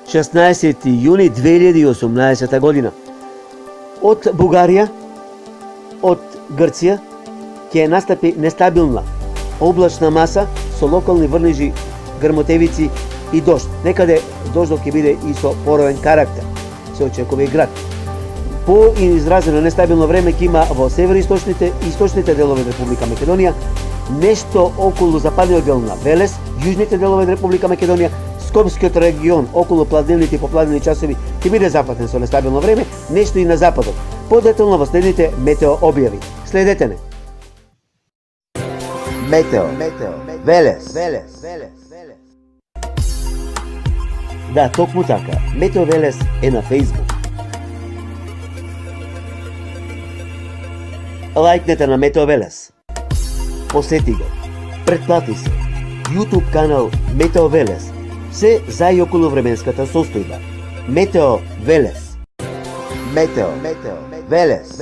16. јуни 2018 година. Од Бугарија, од Грција, ќе настапи нестабилна облачна маса со локални врнежи, грмотевици и дожд. Некаде дождот ќе биде и со поровен карактер, се очекува и град. Поизразено нестабилно време ќе има во североисточните и источните делови на Република Македонија, нешто околу западниот дел на Велес, јужните делови на Република Македонија, Скопскиот регион околу пладневните и попладневни часови ќе биде запатен со нестабилно време, нешто и на западот. Подетално во следните метео објави. Следете не. Метео Велес. Да, токму така. Метео Велес е на Facebook. Лајкнете на Метео Велес. Посети го. Претплати се. YouTube канал Метео Велес. Се за и околу временската состојба. Метео Велес. Метео Велес.